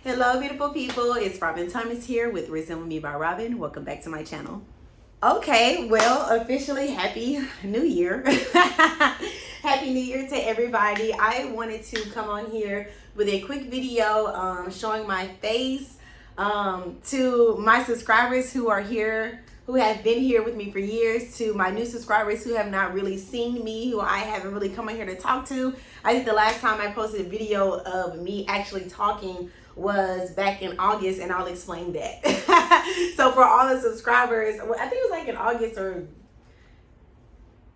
Hello, beautiful people. It's Robyn Thomas here with Resemble Me by Robyn. Welcome back to my channel. Okay, well, officially Happy New Year. Happy New Year to everybody. I wanted to come on here with a quick video showing my face to my subscribers who are here, who have been here with me for years, to my new subscribers who have not really seen me, who I haven't really come on here to talk to. I think the last time I posted a video of me actually talking was back in August, and I'll explain that. So for all the subscribers, I think it was like in August or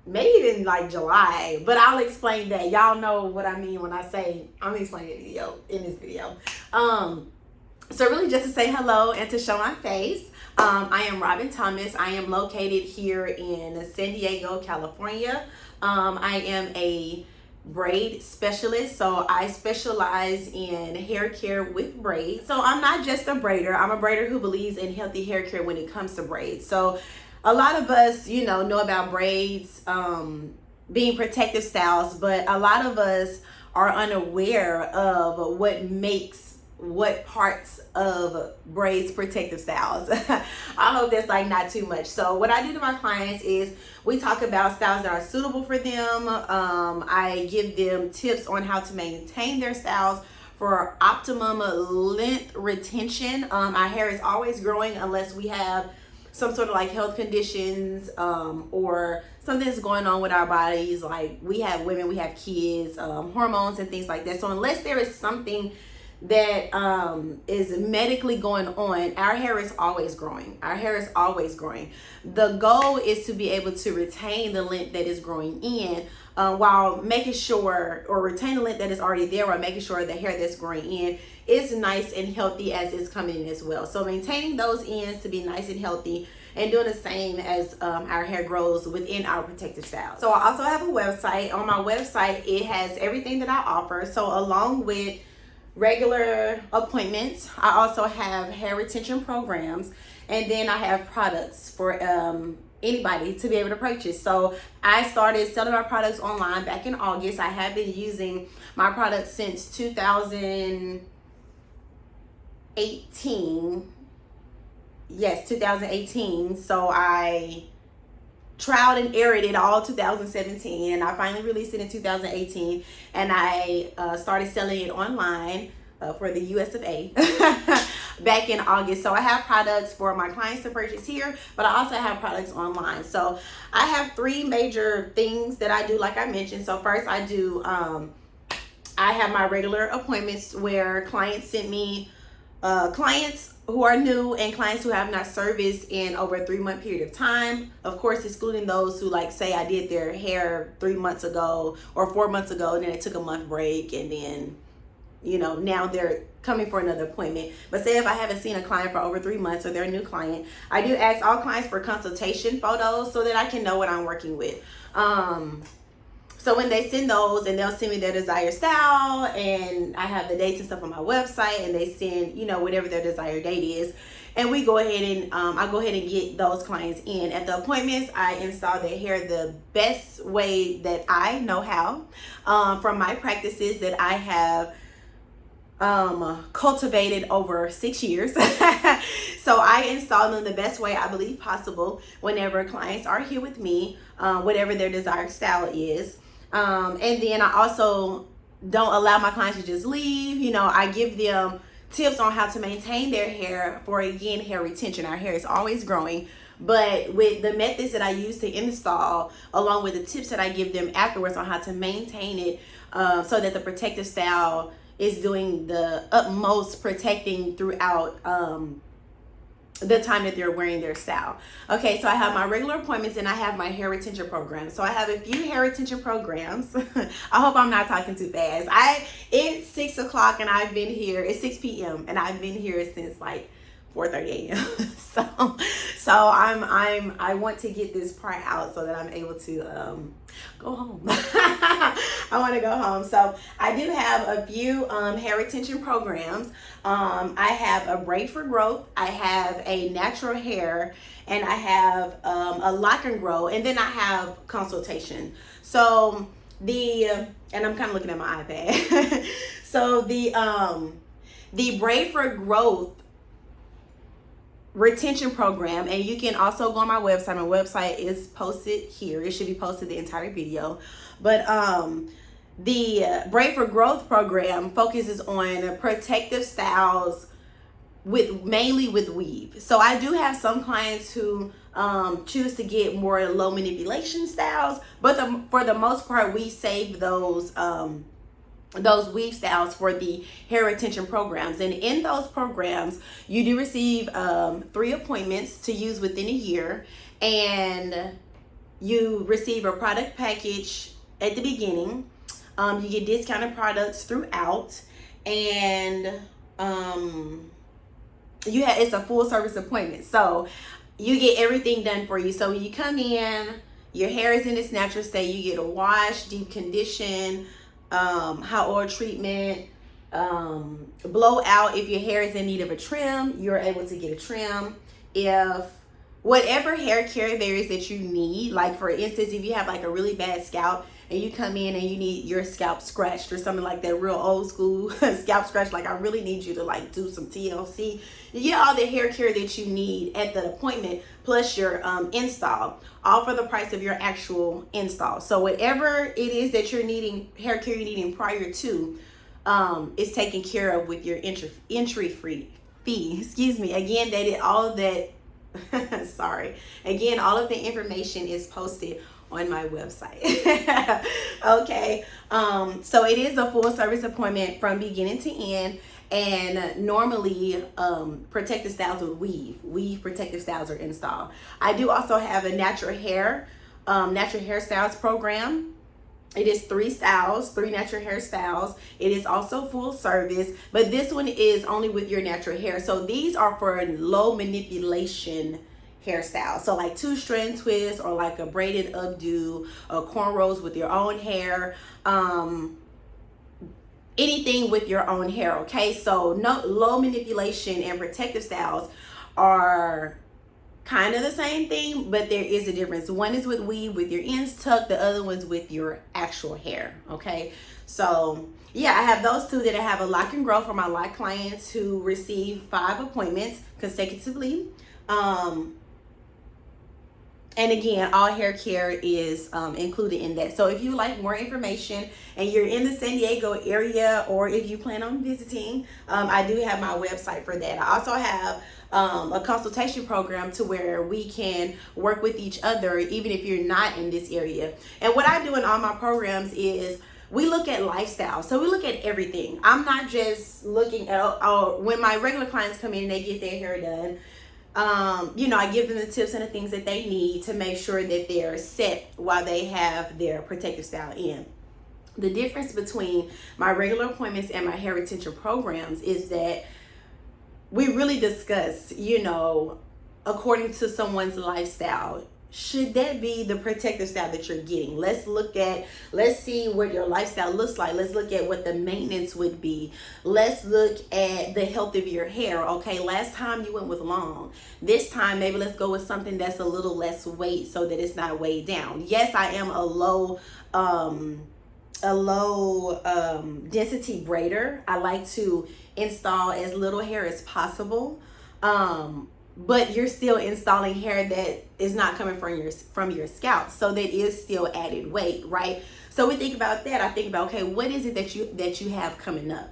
maybe even like July, but I'll explain that. Y'all know what I mean when I say I'm explaining in this video. So really just to say hello and to show my face. I am Robyn Thomas. I am located here in San Diego, California. I am a braid specialist, so I specialize in hair care with braids. So I'm not just a braider, I'm a braider who believes in healthy hair care when it comes to braids. So a lot of us, know about braids being protective styles, but a lot of us are unaware of what parts of braids protective styles. I hope that's like not too much. So what I do to my clients is we talk about styles that are suitable for them. I give them tips on how to maintain their styles for optimum length retention. Our hair is always growing unless we have some sort of like health conditions or something that's going on with our bodies. Like we have women, we have kids, hormones and things like that. So unless there is something that is medically going on, our hair is always growing. Our hair is always growing. The goal is to be able to retain the length that is growing in while making sure, or retain the length that is already there, while making sure the hair that's growing in is nice and healthy as it's coming in as well. So maintaining those ends to be nice and healthy, and doing the same as our hair grows within our protective style. So I also have a website. On my website, it has everything that I offer. So along with regular appointments, I also have hair retention programs, and then I have products for anybody to be able to purchase. So I started selling my products online back in August. I have been using my products since 2018. Yes, 2018. So I trialed and errored it all 2017, and I finally released it in 2018, and I started selling it online for the US of A back in August. So I have products for my clients to purchase here, but I also have products online. So I have three major things that I do, like I mentioned. So first I do I have my regular appointments where clients send me clients who are new and clients who have not serviced in over a 3-month period of time. Of course, excluding those who, like, say I did their hair 3 months ago or 4 months ago, and then it took a month break, and then, now they're coming for another appointment. But say if I haven't seen a client for over 3 months, or they're a new client, I do ask all clients for consultation photos so that I can know what I'm working with. So when they send those, and they'll send me their desired style, and I have the dates and stuff on my website, and they send, whatever their desired date is, and we go ahead and I go ahead and get those clients in. At the appointments, I install their hair the best way that I know how, from my practices that I have cultivated over 6 years. So I install them the best way I believe possible whenever clients are here with me, whatever their desired style is. And then I also don't allow my clients to just leave. I give them tips on how to maintain their hair for, again, hair retention. Our hair is always growing, but with the methods that I use to install, along with the tips that I give them afterwards on how to maintain it, so that the protective style is doing the utmost protecting throughout the time that they're wearing their style. Okay, so I have my regular appointments, and I have my hair retention program. So I have a few hair retention programs. I hope I'm not talking too fast. It's 6 o'clock, and I've been here. It's 6 p.m. and I've been here since like 4:30 a.m. so I want to get this part out so that I'm able to go home. I want to go home. So I do have a few hair retention programs. I have a braid for growth, I have a natural hair, and I have a lock and grow, and then I have consultation. So and I'm kind of looking at my iPad. So The Brave for Growth retention program, and you can also go on my website. My website is posted here. It should be posted the entire video. But the Brave for Growth program focuses on protective styles mainly with weave. So I do have some clients who choose to get more low manipulation styles, but for the most part, we save those weave styles for the hair retention programs. And in those programs, you do receive 3 appointments to use within a year, and you receive a product package at the beginning. You get discounted products throughout, and it's a full service appointment. So you get everything done for you. So when you come in, your hair is in its natural state. You get a wash, deep condition, hot oil treatment, blowout. If your hair is in need of a trim, you're able to get a trim. If whatever hair care there is that you need, like for instance, if you have like a really bad scalp and you come in and you need your scalp scratched or something like that, real old school scalp scratch, like I really need you to like do some TLC, you get all the hair care that you need at the appointment plus your install, all for the price of your actual install. So whatever it is that you're needing, hair care you're needing prior to, is taken care of with your entry fee. Excuse me. Again, all of the information is posted on my website. Okay. So it is a full service appointment from beginning to end. And normally, protective styles with weave protective styles are installed. I do also have a natural hairstyles program. It is 3 styles, 3 natural hairstyles. It is also full service, but this one is only with your natural hair. So these are for low manipulation hairstyles. So like 2-strand twists, or like a braided updo, or cornrows with your own hair. Anything with your own hair. Okay, so no, low manipulation and protective styles are kind of the same thing, but there is a difference. One is with weave with your ends tucked, the other one's with your actual hair. Okay, so yeah, I have those 2 that I have a lock and grow for my lock clients who receive 5 appointments consecutively. And again, all hair care is included in that. So if you like more information and you're in the San Diego area, or if you plan on visiting, I do have my website for that. I also have a consultation program to where we can work with each other, even if you're not in this area. And what I do in all my programs is we look at lifestyle. So we look at everything. I'm not just looking at, when my regular clients come in and they get their hair done, I give them the tips and the things that they need to make sure that they're set while they have their protective style in. The difference between my regular appointments and my hair retention programs is that we really discuss, according to someone's lifestyle, should that be the protective style that you're getting? Let's see what your lifestyle looks like. Let's look at what the maintenance would be. Let's look at the health of your hair. Okay, last time you went with long. This time, maybe let's go with something that's a little less weight so that it's not weighed down. Yes, I am a low density braider. I like to install as little hair as possible. But you're still installing hair that is not coming from your scalp, so that is still added weight, right? So we think about that. I think about, okay, what is it that you have coming up?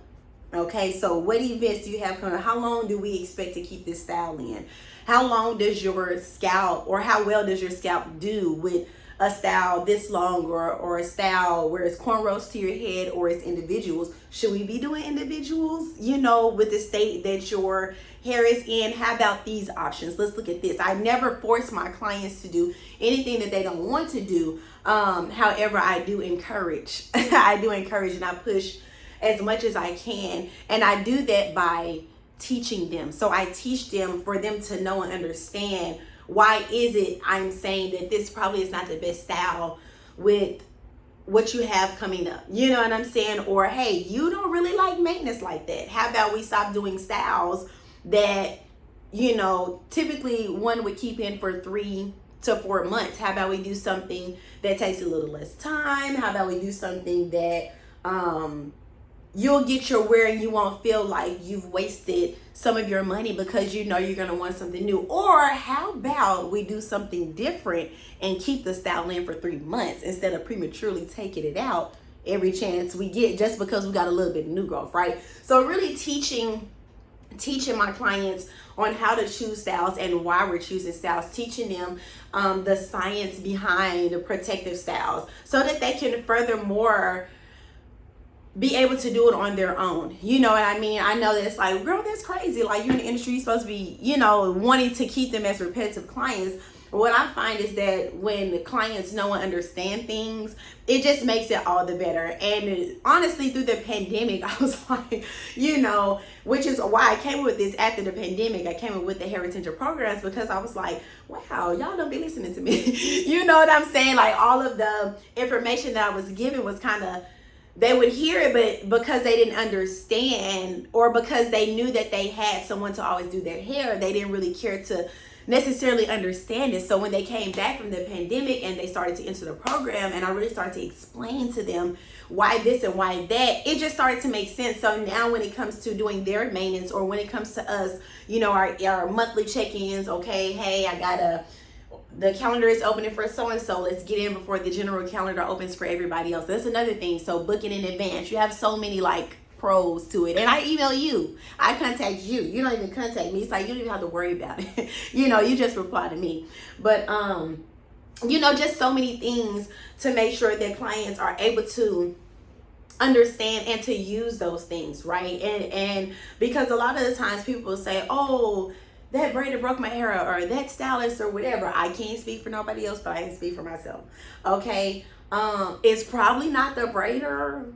Okay, so what events do you have coming up? How long do we expect to keep this style in? How long does your scalp, or how well does your scalp do with a style this long, or a style where it's cornrows to your head, or it's individuals? Should we be doing individuals, with the state that your hair is in? How about these options? Let's look at this. I never force my clients to do anything that they don't want to do. However, I do encourage. I do encourage, and I push as much as I can. And I do that by teaching them. So I teach them for them to know and understand, why is it I'm saying that this probably is not the best style with what you have coming up? You know what I'm saying? Or, hey, you don't really like maintenance like that. How about we stop doing styles that, typically one would keep in for 3 to 4 months? How about we do something that takes a little less time? How about we do something that you'll get your wear and you won't feel like you've wasted some of your money because you know you're going to want something new. Or how about we do something different and keep the style in for 3 months instead of prematurely taking it out every chance we get just because we got a little bit of new growth, right? So really teaching my clients on how to choose styles and why we're choosing styles, teaching them the science behind protective styles so that they can furthermore be able to do it on their own. You know what I mean? I know that it's like, girl, that's crazy. Like, you're in the industry, you're supposed to be, you know, wanting to keep them as repetitive clients. What I find is that when the clients know and understand things, it just makes it all the better. And honestly, through the pandemic, I was like, you know, which is why I came with this after the pandemic. I came with the hair retention programs because I was like, wow, y'all don't be listening to me. You know what I'm saying? Like, all of the information that I was given was kind of, they would hear it, but because they didn't understand, or because they knew that they had someone to always do their hair, they didn't really care to necessarily understand it. So when they came back from the pandemic and they started to enter the program and I really started to explain to them why this and why that, it just started to make sense. So now when it comes to doing their maintenance, or when it comes to us, you know, our monthly check-ins, okay, hey, the calendar is opening for so-and-so, let's get in before the general calendar opens for everybody else. That's another thing. So booking in advance, you have so many like pros to it. And I email you, I contact you, you don't even contact me. It's like, you don't even have to worry about it. You know, you just reply to me. But you know, just so many things to make sure that clients are able to understand and to use those things, right? And because a lot of the times people say, oh, that braider broke my hair, or that stylist, or whatever. I can't speak for nobody else, but I can speak for myself. Okay. It's probably not the braider.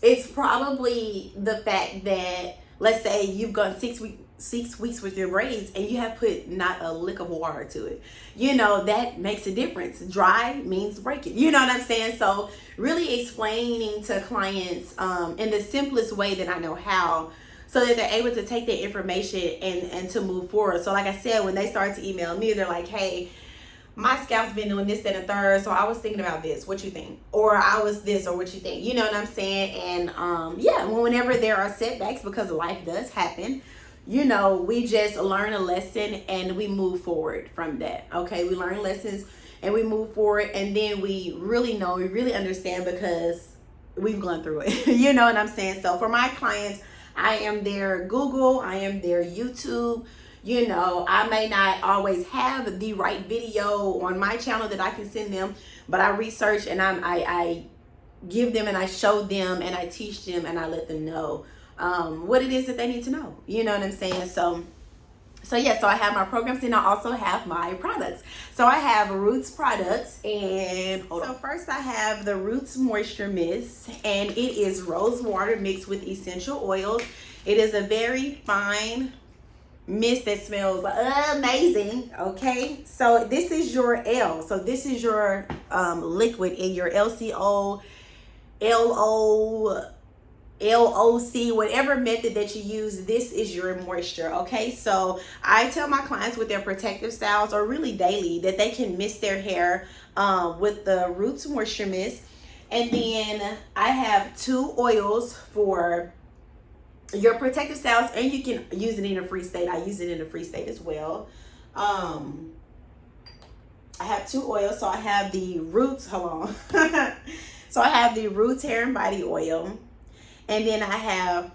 It's probably the fact that, let's say you've gone 6 weeks with your braids and you have put not a lick of water to it. You know, that makes a difference. Dry means break it. You know what I'm saying? So really explaining to clients in the simplest way that I know how, so that they're able to take that information and to move forward. So like I said, when they start to email me, they're like, hey, my scalp's been doing this, that, and third, so I was thinking about this, what you think? Or I was this, or what you think? You know what I'm saying? And yeah, whenever there are setbacks, because life does happen, you know, we just learn a lesson and we move forward from that. Okay, we learn lessons and we move forward, and then we really know, we really understand because we've gone through it. You know what I'm saying? So for my clients, I am their Google, I am their YouTube. You know, I may not always have the right video on my channel that I can send them, but I research and I give them and I show them and I teach them and I let them know what it is that they need to know. You know what I'm saying? So yeah, so I have my programs and I also have my products. So I have Roots products, and so first I have the Roots Moisture Mist, and it is rose water mixed with essential oils. It is a very fine mist that smells amazing. Okay, so this is your L. So this is your liquid in your LCO, LOC, whatever method that you use, this is your moisture. Okay, so I tell my clients with their protective styles, or really daily, that they can mist their hair with the Roots Moisture Mist. And then I have 2 oils for your protective styles, and you can use it in a free state. I use it in a free state as well. I have 2 oils. So I have the Roots, hold on. So I have the Roots Hair and Body Oil. And then I have,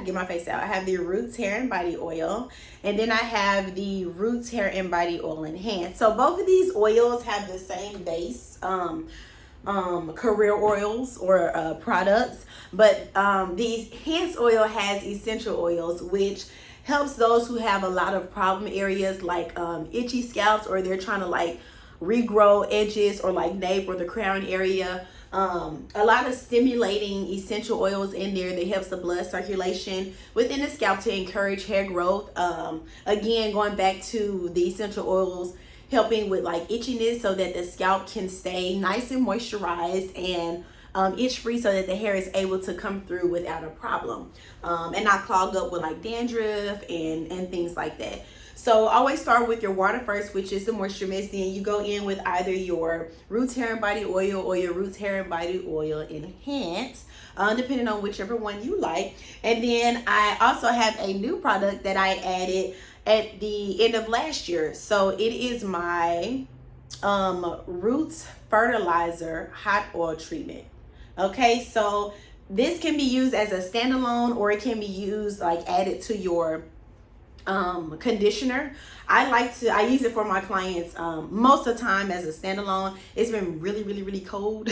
get my face out. I have the Roots Hair and Body Oil. And then I have the Roots Hair and Body Oil Enhanced. So both of these oils have the same base, career oils or products. But the enhanced oil has essential oils, which helps those who have a lot of problem areas like itchy scalps, or they're trying to like regrow edges, or like nape or the crown area. A lot of stimulating essential oils in there that helps the blood circulation within the scalp to encourage hair growth. Again, going back to the essential oils, helping with like itchiness so that the scalp can stay nice and moisturized, and itch free, so that the hair is able to come through without a problem, and not clog up with like dandruff and things like that. So always start with your water first, which is the moisture mist. Then you go in with either your Roots Hair and Body Oil or your Roots Hair and Body Oil Enhance, depending on whichever one you like. And then I also have a new product that I added at the end of last year. So it is my Roots Fertilizer Hot Oil Treatment. Okay, so this can be used as a standalone, or it can be used like added to your conditioner. I use it for my clients most of the time as a standalone. It's been really cold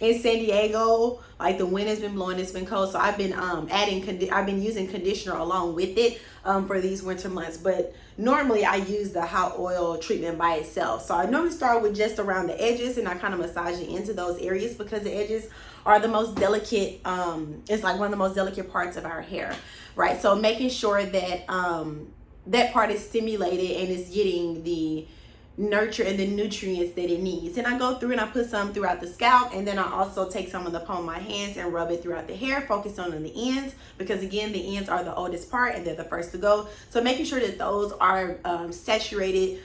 in San Diego. Like the wind has been blowing, it's been cold, so I've been I've been using conditioner along with it for these winter months. But normally I use the hot oil treatment by itself. So I normally start with just around the edges, and I kind of massage it into those areas because the edges are the most delicate. It's like one of the most delicate parts of our hair, right? So making sure that that part is stimulated and is getting the nurture and the nutrients that it needs. And I go through and I put some throughout the scalp, and then I also take some of the palm of my hands and rub it throughout the hair, focus on the ends, because again, the ends are the oldest part and they're the first to go. So making sure that those are saturated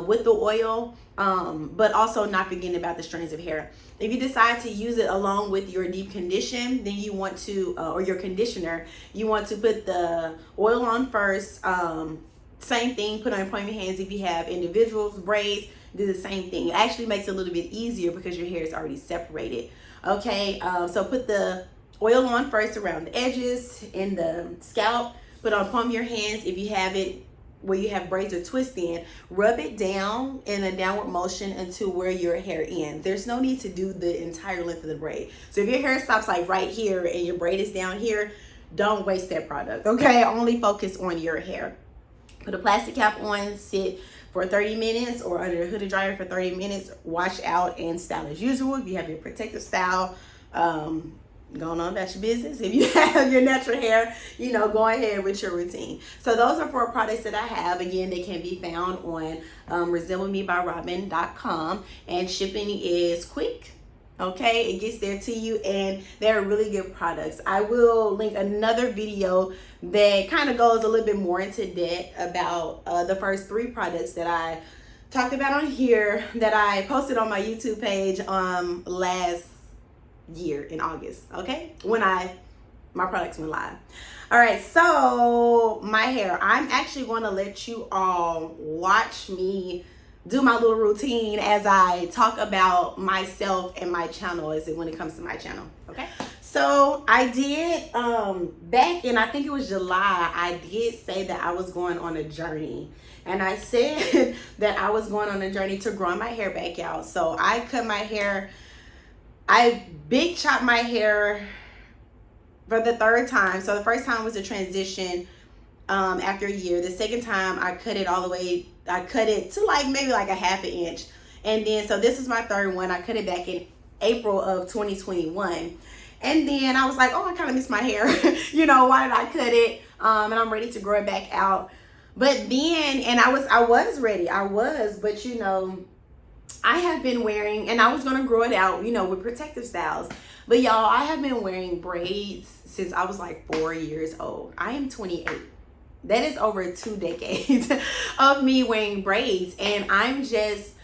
with the oil, but also not forgetting about the strands of hair. If you decide to use it along with your deep condition, then you want to, or your conditioner, you want to put the oil on first. Same thing, put on pointy hands. If you have individuals, braids, do the same thing. It actually makes it a little bit easier because your hair is already separated. Okay, so put the oil on first around the edges, in the scalp. Put on palm of your hands. If you have it where you have braids or twist in, rub it down in a downward motion until where your hair ends. There's no need to do the entire length of the braid. So if your hair stops like right here and your braid is down here, don't waste that product, okay? Only focus on your hair. Put a plastic cap on, sit for 30 minutes or under a hooded dryer for 30 minutes, wash out and style as usual. If you have your protective style, going on about your business. If you have your natural hair, you know, go ahead with your routine. So those are 4 products that I have. Again, they can be found on ResembleMeByRobyn.com, and shipping is quick. Okay, it gets there to you, and they're really good products. I will link another video that kind of goes a little bit more into depth about the first 3 products that I talked about on here, that I posted on my YouTube page last year in August, okay, when my products went live. All right, so my hair, I'm actually going to let you all watch me do my little routine as I talk about myself and my channel when it comes to my channel. Okay, so I did back in, I think it was July, I did say that I was going on a journey, and I said that I was going on a journey to grow my hair back out. So I cut my hair, I big chopped my hair for the 3rd time. So the first time was a transition after a year. The second time I cut it all the way, I cut it to like maybe like a ½ inch. And then, so this is my 3rd one. I cut it back in April of 2021. And then I was like, oh, I kind of miss my hair. You know, why did I cut it? And I'm ready to grow it back out. But then, and I was ready, but you know, I have been wearing, and I was going to grow it out, you know, with protective styles. But y'all, I have been wearing braids since I was like 4 years old. I am 28. That is over 2 decades of me wearing braids. And I just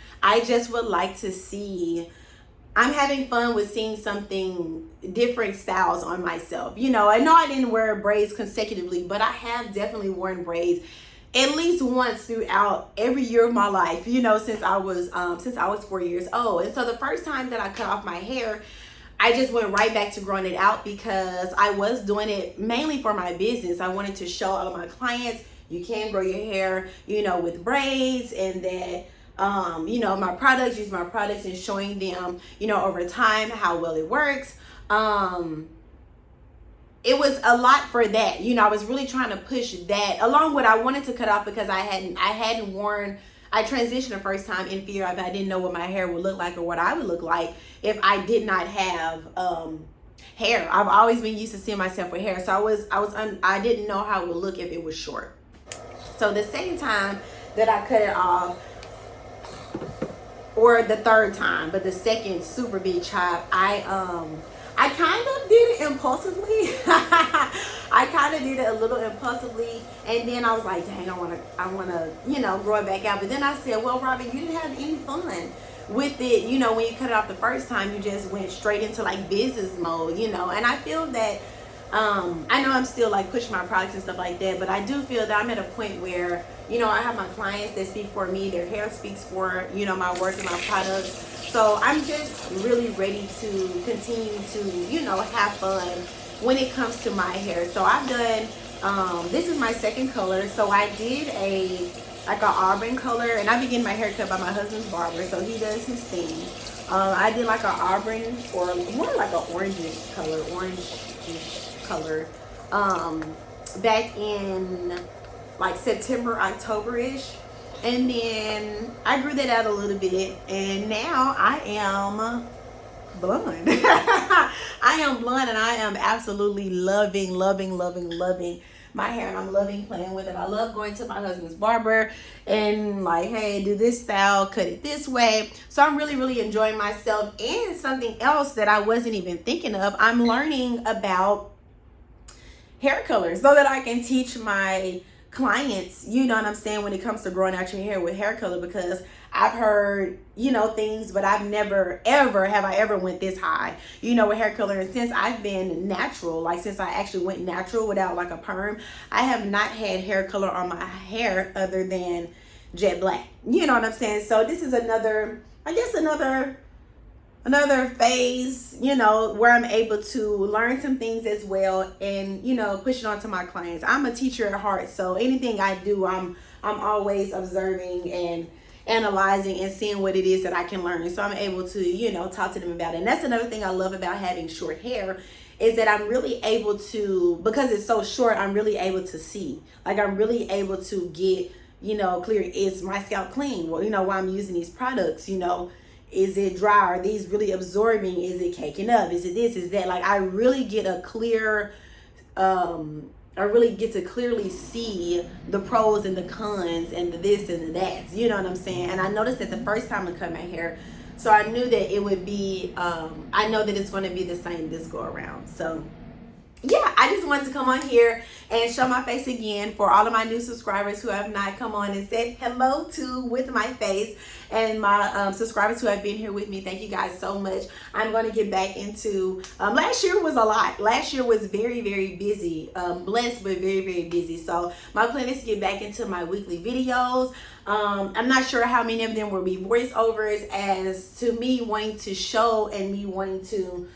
would like to see, I'm having fun with seeing something different styles on myself. You know, I know I didn't wear braids consecutively, but I have definitely worn braids at least once throughout every year of my life, you know, since I was 4 years old. And so the first time that I cut off my hair, I just went right back to growing it out because I was doing it mainly for my business. I wanted to show all of my clients you can grow your hair, you know, with braids, and that you know, use my products, and showing them, you know, over time how well it works. It was a lot for that. You know, I was really trying to push that along with I wanted to cut off because I hadn't worn, I transitioned the first time in fear of I didn't know what my hair would look like or what I would look like if I did not have hair. I've always been used to seeing myself with hair. So I didn't know how it would look if it was short. So the second time that I cut it off, or the 3rd time, but the second super big chop, I I kind of did it impulsively. I kind of did it a little impulsively, and then I was like, dang, I wanna, grow it back out. But then I said, well, Robyn, you didn't have any fun with it. When you cut it off the first time, you just went straight into like business mode, and I feel that, I know I'm still like pushing my products and stuff like that, but I do feel that I'm at a point where, I have my clients that speak for me, their hair speaks for, my work and my products. So I'm just really ready to continue to, have fun when it comes to my hair. So I've done, this is my second color. So I did like an auburn color, and I began my haircut by my husband's barber, so he does his thing. I did like an auburn, or more like an orangish color, back in like September, October-ish. And then I grew that out a little bit, and now I am blonde. I am blonde, and I am absolutely loving my hair, and I'm loving playing with it. I love going to my husband's barber and like, hey, do this style, cut it this way. So I'm really enjoying myself. And something else that I wasn't even thinking of, I'm learning about hair colors so that I can teach my clients, when it comes to growing out your hair with hair color, because I've heard, things, but I've never ever went this high, with hair color. And since I've been natural, like since I actually went natural without like a perm, I have not had hair color on my hair other than jet black. You know what I'm saying? So this is another phase, where I'm able to learn some things as well, and, push it on to my clients. I'm a teacher at heart, so anything I do, I'm always observing and analyzing and seeing what it is that I can learn. So I'm able to, talk to them about it. And that's another thing I love about having short hair, is that I'm really able to, because it's so short, I'm really able to see. Like, I'm really able to get, clear. Is my scalp clean? Well, while I'm using these products, is it dry? Are these really absorbing? Is it caking up? Is it this? Is that? Like, I really get a clear, I really get to clearly see the pros and the cons and the this and the that. You know what I'm saying? And I noticed that the first time I cut my hair, so I knew that it would be, I know that it's going to be the same this go around. So yeah, I just wanted to come on here and show my face again for all of my new subscribers who have not come on and said hello to with my face, and my subscribers who have been here with me. Thank you guys so much. I'm going to get back into, last year was a lot. Last year was very busy, blessed but very busy. So my plan is to get back into my weekly videos. I'm not sure how many of them will be voiceovers, as to me wanting to show and me wanting to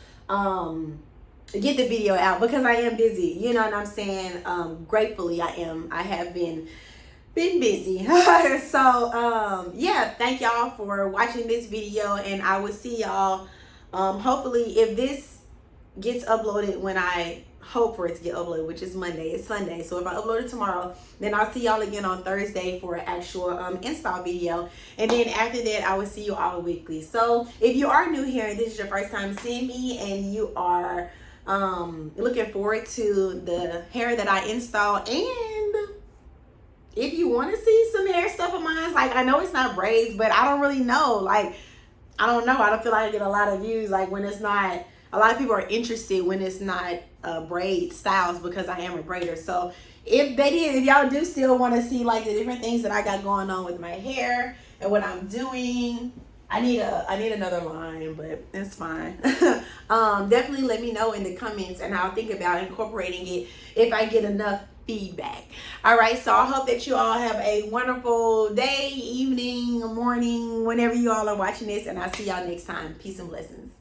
get the video out, because I am busy, you know what I'm saying? Gratefully I have been busy. So yeah, thank y'all for watching this video, and I will see y'all hopefully, if this gets uploaded when I hope for it to get uploaded, which is Monday. It's Sunday, so if I upload it tomorrow, then I'll see y'all again on Thursday for an actual install video, and then after that I will see you all weekly. So if you are new here and this is your first time seeing me, and you are looking forward to the hair that I install, and if you want to see some hair stuff of mine, like, I know it's not braids, but I don't really know, like, I don't know, I don't feel like I get a lot of views, like, when it's not, a lot of people are interested when it's not braid styles, because I am a braider. So if y'all do still want to see like the different things that I got going on with my hair and what I'm doing, I need another line, but it's fine. Definitely let me know in the comments, and I'll think about incorporating it if I get enough feedback. All right, so I hope that you all have a wonderful day, evening, morning, whenever you all are watching this, and I'll see y'all next time. Peace and blessings.